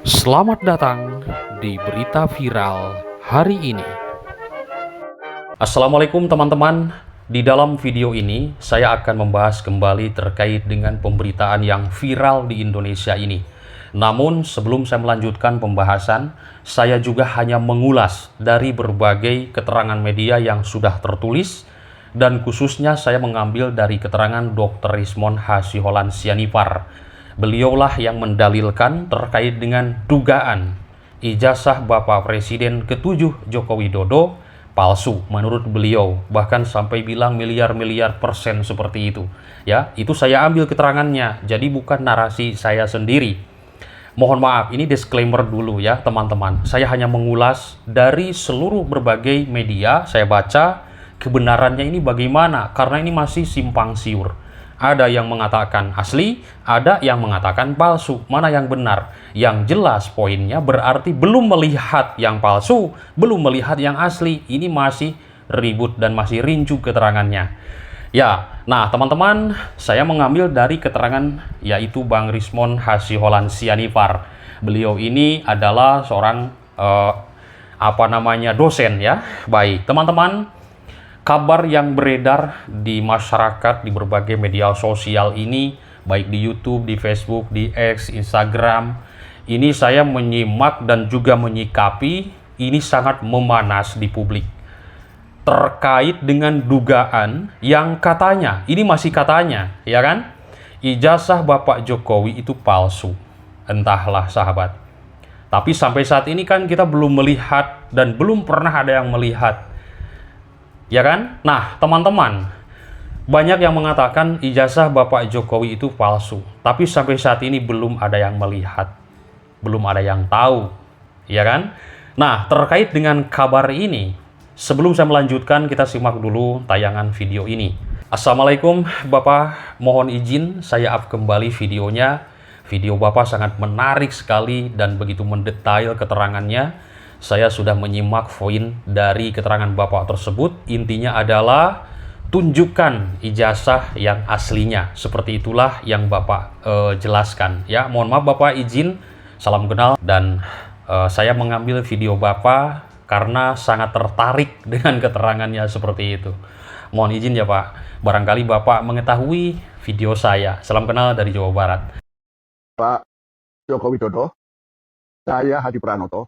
Selamat datang di berita viral hari ini. Assalamualaikum teman-teman. Di dalam video ini saya akan membahas kembali terkait dengan pemberitaan yang viral di Indonesia ini. Namun sebelum saya melanjutkan pembahasan, saya juga hanya mengulas dari berbagai keterangan media yang sudah tertulis, dan khususnya saya mengambil dari keterangan Dr. Rismond H. Siholan Sianipar. Beliaulah yang mendalilkan terkait dengan dugaan ijazah Bapak Presiden ke-7 Joko Widodo palsu menurut beliau, bahkan sampai bilang miliar-miliar persen seperti itu. Ya, itu saya ambil keterangannya, jadi bukan narasi saya sendiri. Mohon maaf, ini disclaimer dulu ya teman-teman. Saya hanya mengulas dari seluruh berbagai media, saya baca kebenarannya ini bagaimana, karena ini masih simpang siur. Ada yang mengatakan asli, ada yang mengatakan palsu. Mana yang benar? Yang jelas poinnya berarti belum melihat yang palsu, belum melihat yang asli. Ini masih ribut dan masih rincu keterangannya. Ya, nah teman-teman, saya mengambil dari keterangan yaitu Bang Rismond H. Siholan Sianipar. Beliau ini adalah seorang dosen ya. Baik, teman-teman, kabar yang beredar di masyarakat di berbagai media sosial ini, baik di YouTube, di Facebook, di X, Instagram, ini saya menyimak dan juga menyikapi ini sangat memanas di publik. Terkait dengan dugaan yang katanya, ini masih katanya, ya kan? Ijazah Bapak Jokowi itu palsu. Entahlah sahabat. Tapi sampai saat ini kan kita belum melihat dan belum pernah ada yang melihat. Ya kan? Nah, teman-teman, banyak yang mengatakan ijazah Bapak Jokowi itu palsu. Tapi sampai saat ini belum ada yang melihat. Belum ada yang tahu. Ya kan? Nah, terkait dengan kabar ini, sebelum saya melanjutkan, kita simak dulu tayangan video ini. Assalamualaikum Bapak, mohon izin saya up kembali videonya. Video Bapak sangat menarik sekali dan begitu mendetail keterangannya. Saya sudah menyimak poin dari keterangan Bapak tersebut. Intinya adalah tunjukkan ijazah yang aslinya. Seperti itulah yang Bapak jelaskan. Ya, mohon maaf Bapak, izin, salam kenal. Dan saya mengambil video Bapak karena sangat tertarik dengan keterangannya seperti itu. Mohon izin ya Pak, barangkali Bapak mengetahui video saya. Salam kenal dari Jawa Barat. Pak Joko Widodo, saya Hadi Pranoto,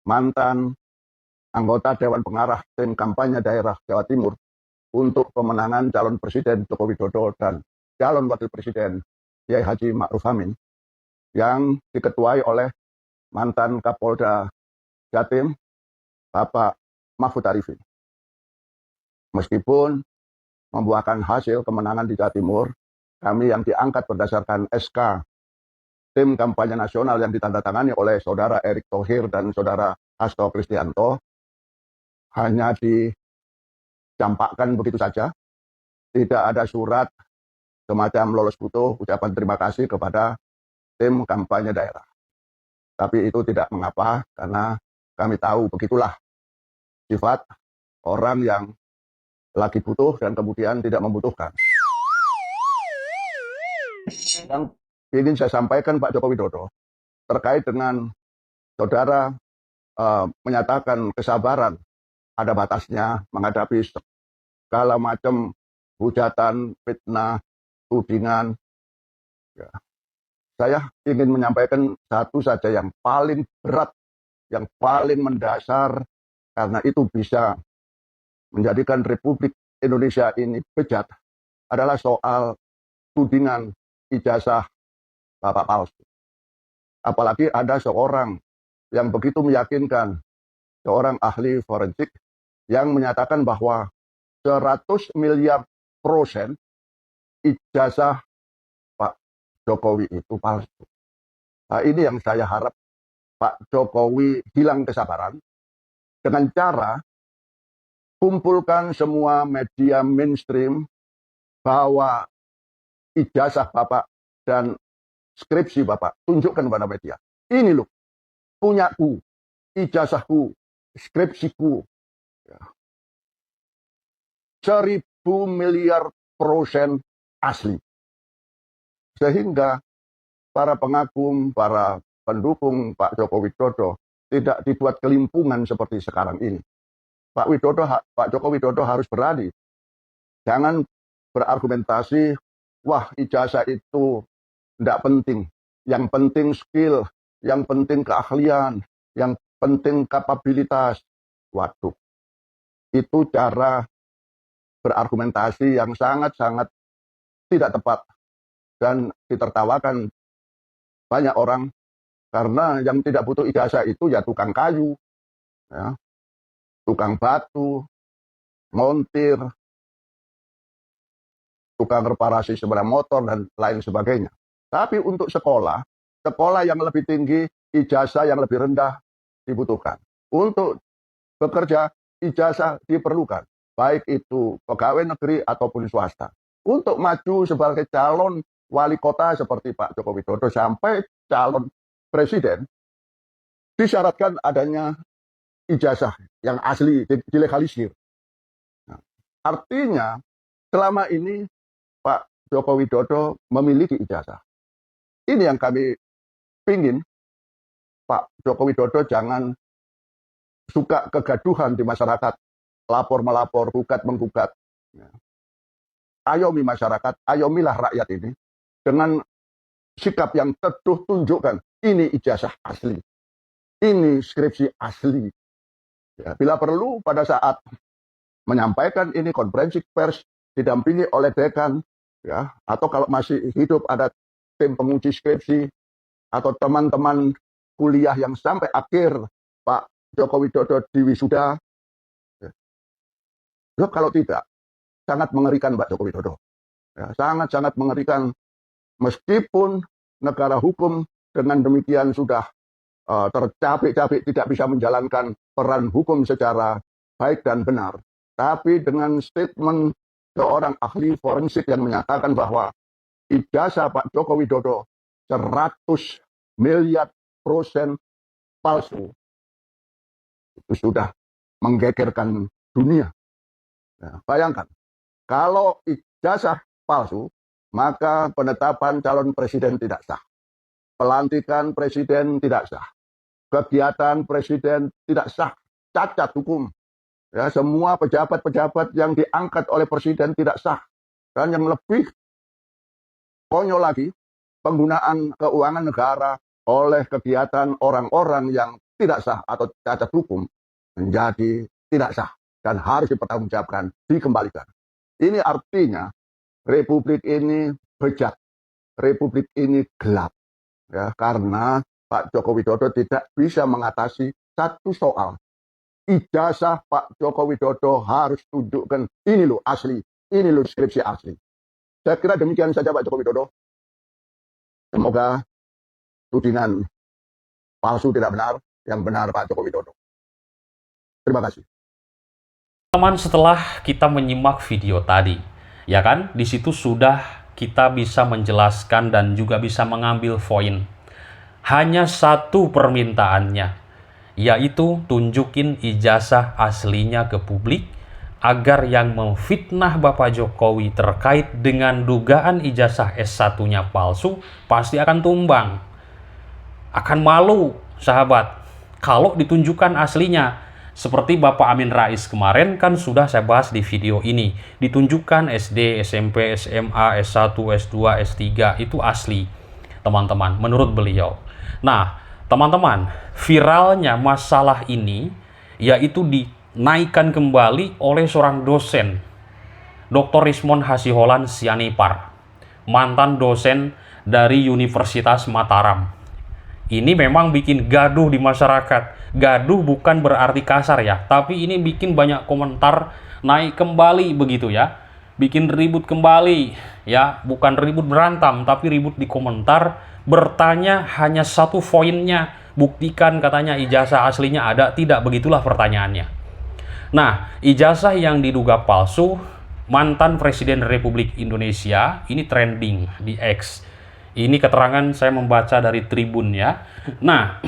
mantan anggota Dewan Pengarah Tim Kampanye Daerah Jawa Timur untuk pemenangan calon Presiden Joko Widodo dan calon Wakil Presiden Kiai Haji Ma'ruf Amin yang diketuai oleh mantan Kapolda Jatim, Bapak Mahfud Arifin. Meskipun membuahkan hasil kemenangan di Jawa Timur, kami yang diangkat berdasarkan SK Tim Kampanye Nasional yang ditandatangani oleh Saudara Erick Thohir dan Saudara Hasto Kristianto hanya dicampakkan begitu saja. Tidak ada surat semacam lolos butuh ucapan terima kasih kepada tim kampanye daerah. Tapi itu tidak mengapa karena kami tahu begitulah sifat orang yang lagi butuh dan kemudian tidak membutuhkan. Yang ingin saya sampaikan Pak Joko Widodo terkait dengan saudara menyatakan kesabaran ada batasnya menghadapi segala macam hujatan, fitnah, tudingan. Ya. Saya ingin menyampaikan satu saja yang paling berat, yang paling mendasar, karena itu bisa menjadikan Republik Indonesia ini bejat, adalah soal tudingan ijazah Bapak palsu. Apalagi ada seorang yang begitu meyakinkan, seorang ahli forensik yang menyatakan bahwa 100 miliar % ijazah Pak Jokowi itu palsu. Nah, ini yang saya harap Pak Jokowi hilang kesabaran dengan cara kumpulkan semua media mainstream bahwa ijazah Bapak dan skripsi Bapak, tunjukkan kepada media. Ini loh, punyaku, ijazahku, skripsiku. Ya. 1000 miliar % asli. Sehingga para pengagum, para pendukung Pak Joko Widodo tidak dibuat kelimpungan seperti sekarang ini. Pak Joko Widodo harus berani. Jangan berargumentasi, wah ijazah itu tidak penting. Yang penting skill, yang penting keahlian, yang penting kapabilitas. Waduh, itu cara berargumentasi yang sangat-sangat tidak tepat dan ditertawakan banyak orang, karena yang tidak butuh ijazah itu ya tukang kayu, ya, tukang batu, montir, tukang reparasi sepeda motor, dan lain sebagainya. Tapi untuk sekolah yang lebih tinggi, ijazah yang lebih rendah dibutuhkan. Untuk bekerja, ijazah diperlukan, baik itu pegawai negeri ataupun swasta. Untuk maju sebagai calon wali kota seperti Pak Joko Widodo sampai calon presiden, disyaratkan adanya ijazah yang asli, dilegalisir. Nah, artinya selama ini Pak Joko Widodo memiliki ijazah. Ini yang kami pingin, Pak Joko Widodo jangan suka kegaduhan di masyarakat, lapor-melapor, gugat-menggugat. Ayomi masyarakat, ayomilah rakyat ini dengan sikap yang teduh, tunjukkan ini ijazah asli, ini skripsi asli. Ya, bila perlu pada saat menyampaikan ini konferensi pers didampingi oleh dekan, ya, atau kalau masih hidup ada tim penguji skripsi atau teman-teman kuliah yang sampai akhir Pak Joko Widodo di wisuda. Ya, kalau tidak, sangat mengerikan Pak Joko Widodo. Ya, sangat-sangat mengerikan, meskipun negara hukum dengan demikian sudah tercapek-capek tidak bisa menjalankan peran hukum secara baik dan benar. Tapi dengan statement seorang ahli forensik yang menyatakan bahwa ijazah Pak Joko Widodo 100 miliar % palsu, itu sudah menggegerkan dunia. Ya, bayangkan, kalau ijazah palsu, maka penetapan calon presiden tidak sah. Pelantikan presiden tidak sah. Kegiatan presiden tidak sah. Cacat hukum. Ya, semua pejabat-pejabat yang diangkat oleh presiden tidak sah. Dan yang lebih konyol lagi, penggunaan keuangan negara oleh kegiatan orang-orang yang tidak sah atau cacat hukum menjadi tidak sah dan harus dipertanggungjawabkan, dikembalikan. Ini artinya republik ini bejat, republik ini gelap, ya, karena Pak Joko Widodo tidak bisa mengatasi satu soal. Ijazah Pak Joko Widodo harus tunjukkan ini loh asli, ini loh skripsi asli. Saya kira demikian saja Pak Joko Widodo. Semoga tudingan palsu tidak benar, yang benar Pak Joko Widodo. Terima kasih. Teman, setelah kita menyimak video tadi, ya kan, di situ sudah kita bisa menjelaskan dan juga bisa mengambil poin. Hanya satu permintaannya, yaitu tunjukin ijazah aslinya ke publik, agar yang memfitnah Bapak Jokowi terkait dengan dugaan ijazah S1-nya palsu pasti akan tumbang. Akan malu, sahabat, kalau ditunjukkan aslinya. Seperti Bapak Amin Rais kemarin kan sudah saya bahas di video ini. Ditunjukkan SD, SMP, SMA, S1, S2, S3 itu asli, teman-teman, menurut beliau. Nah, teman-teman, viralnya masalah ini yaitu dinaikkan kembali oleh seorang dosen, Dr. Rismond Hasiholan Sianipar, mantan dosen dari Universitas Mataram. Ini memang bikin gaduh di masyarakat. Gaduh bukan berarti kasar ya, tapi ini bikin banyak komentar naik kembali begitu ya. Bikin ribut kembali ya, bukan ribut berantam, tapi ribut di komentar. Bertanya hanya satu poinnya, buktikan katanya ijazah aslinya ada, tidak, begitulah pertanyaannya. Nah, ijazah yang diduga palsu mantan Presiden Republik Indonesia ini trending di X. Ini keterangan saya membaca dari Tribun ya. Nah,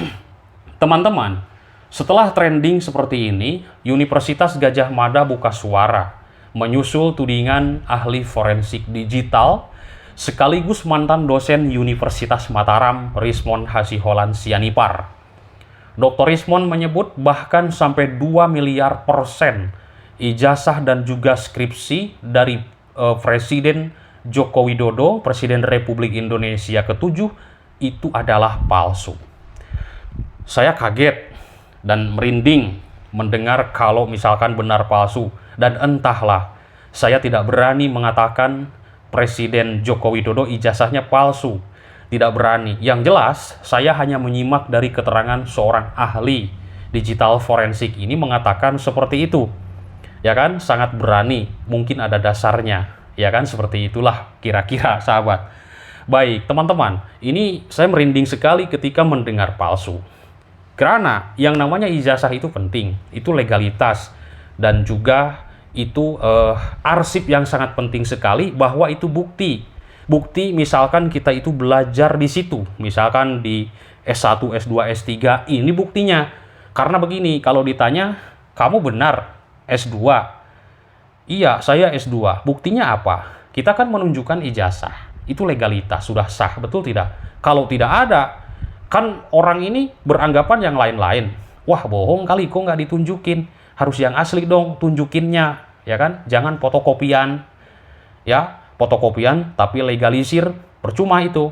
teman-teman, setelah trending seperti ini, Universitas Gadjah Mada buka suara, menyusul tudingan ahli forensik digital sekaligus mantan dosen Universitas Mataram, Rismon Hasiholan Sianipar. Dr. Rismon menyebut bahkan sampai 2 miliar persen ijazah dan juga skripsi dari Presiden Joko Widodo, Presiden Republik Indonesia ke-7, itu adalah palsu. Saya kaget dan merinding mendengar kalau misalkan benar palsu. Dan entahlah, saya tidak berani mengatakan Presiden Joko Widodo ijazahnya palsu. Tidak berani. Yang jelas, saya hanya menyimak dari keterangan seorang ahli digital forensik ini mengatakan seperti itu. Ya kan, sangat berani, mungkin ada dasarnya. Ya kan, seperti itulah kira-kira, sahabat. Baik, teman-teman, ini saya merinding sekali ketika mendengar palsu. Karena yang namanya ijazah itu penting, itu legalitas, dan juga itu arsip yang sangat penting sekali bahwa itu bukti. Bukti misalkan kita itu belajar di situ, misalkan di S1, S2, S3, ini buktinya. Karena begini, kalau ditanya, kamu benar S2? Iya, saya S2. Buktinya apa? Kita kan menunjukkan ijazah. Itu legalitas, sudah sah, betul tidak? Kalau tidak ada, kan orang ini beranggapan yang lain-lain. Wah, bohong kali, kok nggak ditunjukin? Harus yang asli dong, tunjukinnya, ya kan? Jangan fotokopian, ya, fotokopian tapi legalisir, percuma itu,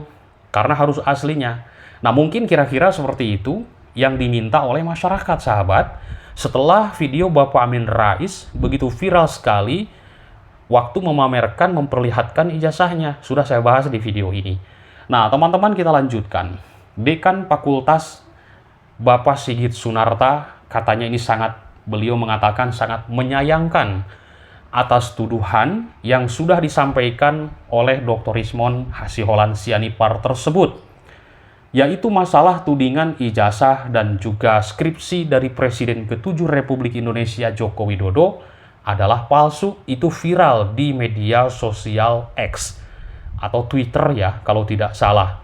karena harus aslinya. Nah, mungkin kira-kira seperti itu yang diminta oleh masyarakat, sahabat. Setelah video Bapak Amin Rais begitu viral sekali, waktu memamerkan, memperlihatkan ijazahnya, sudah saya bahas di video ini. Nah, teman-teman, kita lanjutkan. Dekan Fakultas Bapak Sigit Sunarta, katanya ini beliau mengatakan sangat menyayangkan atas tuduhan yang sudah disampaikan oleh Dr. Rismon Hasiholan Sianipar tersebut, yaitu masalah tudingan ijazah dan juga skripsi dari Presiden ke-7 Republik Indonesia Joko Widodo adalah palsu. Itu viral di media sosial X atau Twitter ya, kalau tidak salah.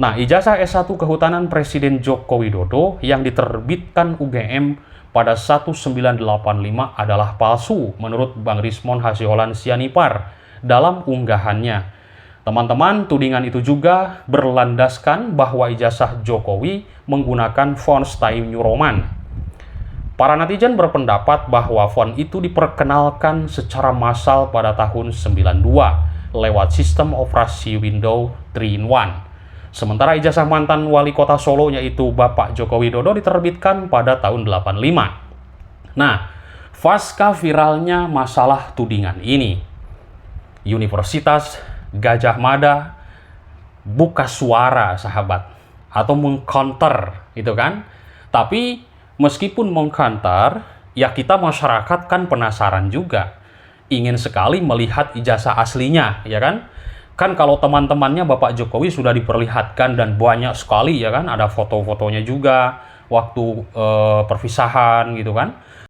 Nah, ijazah S1 Kehutanan Presiden Joko Widodo yang diterbitkan UGM pada 1985 adalah palsu menurut Bang Rismon Hasiholan Sianipar dalam unggahannya. Teman-teman, tudingan itu juga berlandaskan bahwa ijazah Jokowi menggunakan font Times New Roman. Para netizen berpendapat bahwa font itu diperkenalkan secara massal pada tahun 92 lewat sistem operasi Windows 3-in-1. Sementara ijazah mantan wali kota Solo yaitu Bapak Joko Widodo diterbitkan pada tahun 85. Nah, pasca viralnya masalah tudingan ini, Universitas Gajah Mada buka suara, sahabat, atau mengcounter, itu kan. Tapi meskipun mengcounter, ya kita masyarakat kan penasaran juga, ingin sekali melihat ijazah aslinya, ya kan. Kan kalau teman-temannya Bapak Jokowi sudah diperlihatkan dan banyak sekali, ya kan, ada foto-fotonya juga waktu perpisahan gitu kan.